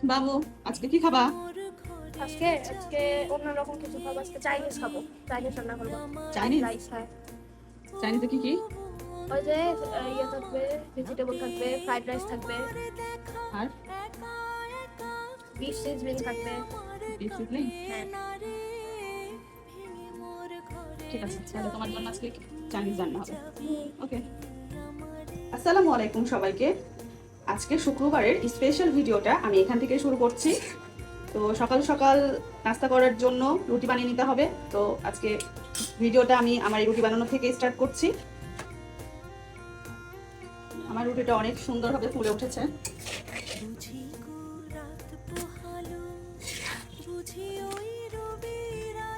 বাবু, আজকে কি খাবা? আজকে আজকে অন্যরকম কিছু খাবো। আজকে চাইনিজ খাবো। চাইনিজ রান্না করবো। চাইনিজ? রাইস, হ্যাঁ। চাইনিজে কি কি? ওই যে ইয়ে থাকবে, ভেজিটেবল থাকবে, ফ্রাইড রাইস থাকবে, আর বিফ সিজলিং থাকবে। Beef sizzling? হ্যাঁ। ঠিক আছে, তাহলে তোমার জন্য আজকে চাইনিজ রান্না হবে। হুম। ওকে। আসসালামু আলাইকুম সবাইকে। আজকে শুক্রবারের স্পেশাল ভিডিওটা আমি এখান থেকে শুরু করছি। তো সকাল সকাল নাস্তা করার জন্য রুটি বানিয়ে নিতে হবে। তো আজকে ভিডিওটা আমি আমার এই রুটি বানানো থেকে স্টার্ট করছি। আমার রুটিটা অনেক সুন্দরভাবে ফুলে উঠেছে।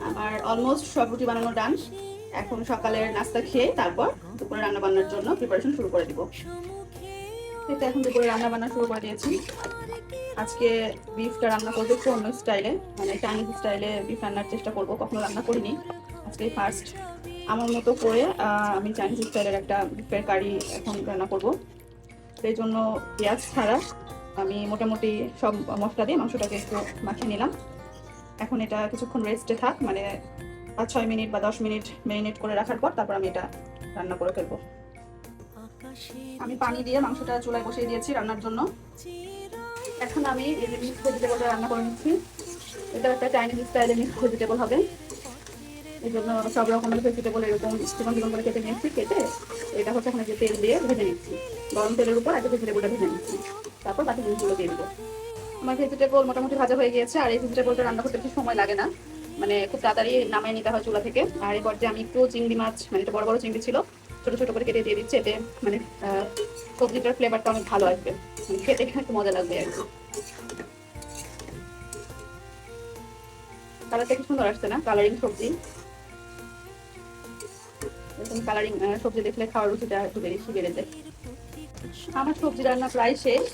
আমার অলমোস্ট সব রুটি বানানো ডান। এখন সকালের নাস্তা খেয়ে তারপর দুপুরে রান্না বান্নার জন্য প্রিপারেশন শুরু করে দিব। এখন দুপুরে রান্না বান্না শুরু করে দিয়েছি। আজকে বিফটা রান্না করবো একটু অন্য স্টাইলে, মানে চাইনিজ স্টাইলে বিফ রান্নার চেষ্টা করবো। কখনো রান্না করিনি, আজকে ফার্স্ট আমার মতো করে আমি চাইনিজ স্টাইলের একটা বিফের কারি এখন রান্না করবো। সেই জন্য পেঁয়াজ ছাড়া আমি মোটামুটি সব মশলা দিয়ে মাংসটাকে একটু মাখিয়ে নিলাম। এখন এটা কিছুক্ষণ রেস্টে থাক, মানে 5-6 মিনিট বা 10 মিনিট ম্যারিনেট করে রাখার পর তারপর আমি এটা রান্না করে ফেলবো। আমি পানি দিয়ে মাংসটা চুলায় বসিয়ে দিয়েছি রান্নার জন্য। এখন আমি এই যে মিক্সড ভেজিটেবলটা রান্না করে নিচ্ছি। এটা একটা চাইনিজ স্টাইলে মিক্সড ভেজিটেবল হবে। এই জন্য সব রকমের ভেজিটেবল এরকম চিকন চিকন করে কেটে নিয়েছি। কেটে এটা হচ্ছে এখন যে তেল দিয়ে ভেজে নিচ্ছি। গরম তেলের উপর একটা ভেজিটেবলটা ভেজে নিচ্ছি, তারপর বাকি জিনিসগুলো দিয়ে দেবো। আমার ভেজিটেবল মোটামুটি ভাজা হয়ে গিয়েছে। আর এই ভেজিটেবলটা রান্না করতে বেশি সময় লাগে না, মানে খুব তাড়াতাড়ি নামিয়ে নিতে হয় চুলা থেকে। আর এই পর্যায়ে আমি একটু চিংড়ি মাছ, মানে এটা বড় বড় চিংড়ি ছিল, ছোট ছোট করে কেটে দিয়ে দিচ্ছি। এতে মানে সবজিটার ফ্লেভারটা অনেক ভালো আসবে, খেতে একটু মজা লাগবে আর কি। কালারটা কি সুন্দর আসছে না? কালারিং সবজি, এরকম কালারিং সবজি দেখলে খাওয়ার রুচিটা একটু বেশি বেড়ে যায়। আমার সবজি রান্না প্রায় শেষ।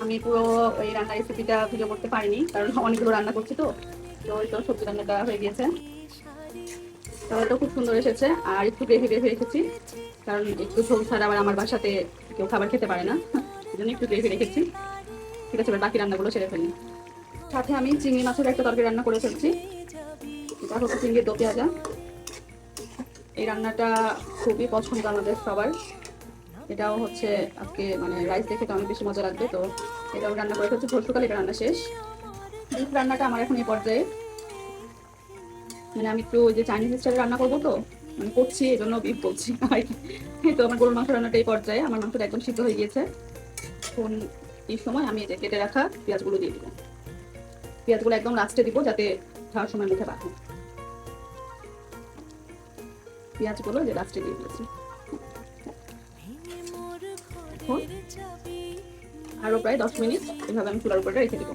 আমি পুরো এই রান্নার রেসিপিটা ভিডিও করতে পারিনি, কারণ অনেকগুলো রান্না করছি। তো ওই তো সবজি রান্নাটা হয়ে গিয়েছে। কালারটা খুব সুন্দর এসেছে। আর একটু গ্রেভি গ্রেভি রেখেছি, কারণ একটু ঝোল ছাড়া আবার আমার বাসাতে কেউ খাবার খেতে পারে না, এই জন্য একটু গ্রেভি রেখেছি। ঠিক আছে, এবার বাকি রান্নাগুলো সেরে ফেলি। সাথে আমি চিংড়ি মাছের একটা তরকারি রান্না করে ফেলছি। এটা হচ্ছে চিংড়ির দো পেঁয়াজা। এই রান্নাটা খুবই পছন্দ আমাদের সবার। এটাও হচ্ছে আজকে মানে রাইস দেখে তো অনেক বেশি মজা লাগবে। তো এটাও রান্না করে ফেলছি। ভোর সকালে এটা রান্না শেষ। বিফ রান্নাটা আমার এখন এই পর্যায়ে, মানে আমি একটু ওই যে চাইনিজ স্টাইলে রান্না করবো, তো মানে করছি, এই জন্য বিফ বলছি। তো আমার গরুর মাংস রান্নাটা এই পর্যায়ে, আমার মাংসটা একদম সিদ্ধ হয়ে গিয়েছে। এখন এই সময় আমি এই যে কেটে রাখা পেঁয়াজগুলো দিয়ে দিব। পেঁয়াজগুলো একদম লাস্টে দিব, যাতে খাওয়ার সময় মুখে বাঁধে। পেঁয়াজগুলো যে লাস্টে দিয়ে দিয়েছি। আরো প্রায় 10 মিনিট এভাবে আমি চুলার উপরে রেখে দিব।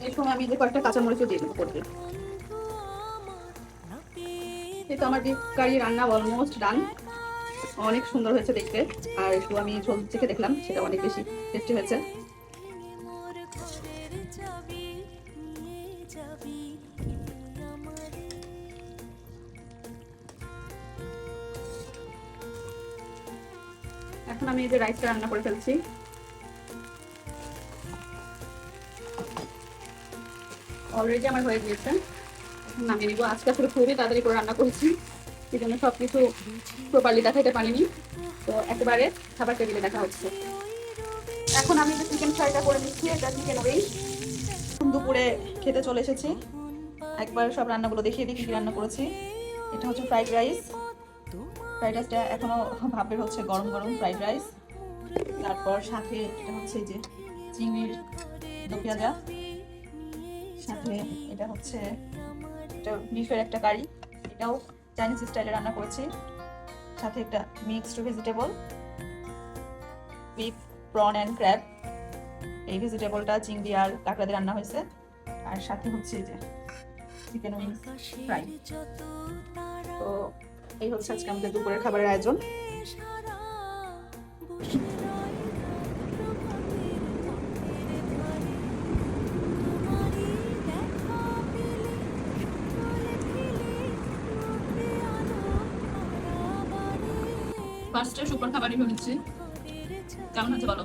এই সময় আমি যে কয়েকটা কাঁচামরিচও দিয়ে দেবো করতে। এই তো আমার বিফ কারি রান্না অলমোস্ট ডান। অনেক সুন্দর হয়েছে দেখতে। আর একটু আমি ঝোল চেখে দেখলাম, সেটা অনেক বেশি টেস্টি হয়েছে। এখন আমি এই যে রাইসটা রান্না করে ফেলছি। অলরেডি আমার হয়ে গিয়েছে, এখন নামিয়ে নিব। আজকে আসলে খুবই তাড়াতাড়ি করে রান্না করেছি, এই জন্য সবকিছু প্রপারলি দেখাতে পারিনি। তো একেবারে খাবার টেবিলে দেখা হচ্ছে। এখন আমি যে চিকেন ফ্রাইটা করে নিচ্ছি, এটা চিকেন উইংস। দুপুরে খেতে চলে এসেছি। একবার সব রান্নাগুলো দেখিয়ে দিই কি রান্না করেছি। এটা হচ্ছে ফ্রাইড রাইস। ফ্রাইড রাইসটা এখনো ভাবের হচ্ছে, গরম গরম ফ্রাইড রাইস। তারপর সাথে এটা হচ্ছে যে চিংড়ির দো পেঁয়াজা। সাথে এটা হচ্ছে এটা বিফের একটা কারি, এটাও চাইনিজ স্টাইলে রান্না করেছি। সাথে একটা mixed vegetable, beef prawn and crab. এই ভেজিটেবলটা চিংড়ি আর কাঁকড়া দিয়ে রান্না হয়েছে। আর সাথে হচ্ছে যে চিকেন উইংস ফ্রাই। তো এই হচ্ছে আজকে আমাদের দুপুরের খাবারের আয়োজন। ফার্স্টে শুকনো খাবারই হয়েছে। কেমন হচ্ছে বলো?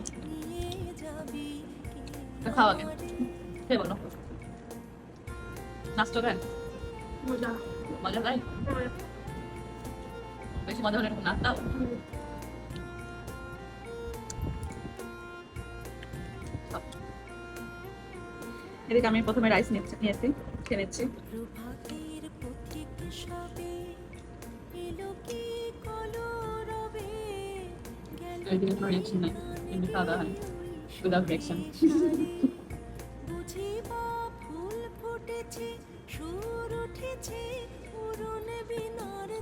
খাওয়া আগে খেয়ে বলো নাস্তা খায় মজা মজা খায় বেশি মজা হলে নাস্তা এদিকে আমি প্রথমে রাইস নিয়েছি খেয়ে নিচ্ছি এদিকে কোনো রিয়াকশন নাই এমনি খাওয়া দাওয়া হয় উইদাউট রিয়াকশন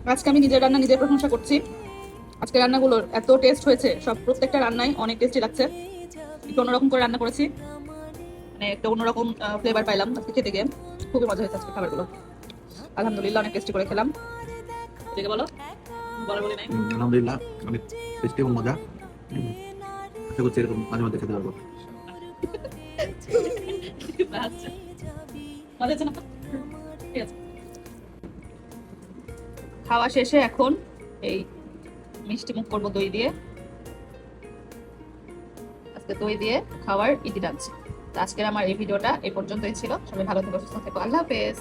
আজকে আমি নিজের রান্না নিজের প্রশংসা করছি আজকে রান্নাগুলোর এত টেস্ট হয়েছে সব প্রত্যেকটা রান্নাই অনেক টেস্টি লাগছে একটু অন্যরকম করে রান্না করেছি মানে একটা অন্যরকম ফ্লেভার পাইলাম আজকে খেতে গিয়ে খুবই মজা হয়েছে আজকে খাবারগুলো আলহামদুলিল্লাহ অনেক টেস্টি করে খেলাম এদিকে বলো বলো বলি নাই আলহামদুলিল্লাহ অনেক টেস্টি এবং মজা আশা করছি এরকম মাঝে মধ্যে খেতে পারবো আচ্ছা মজা হচ্ছে না ঠিক আছে খাওয়া শেষে এখন এই মিষ্টি মুখ করবো দই দিয়ে আজকে দই দিয়ে খাওয়ার ইতি টানছি আজকের আমার এই ভিডিওটা এই পর্যন্তই ছিল সবাই ভালো থেকো সুস্থ থেকো আল্লাহ হাফেজ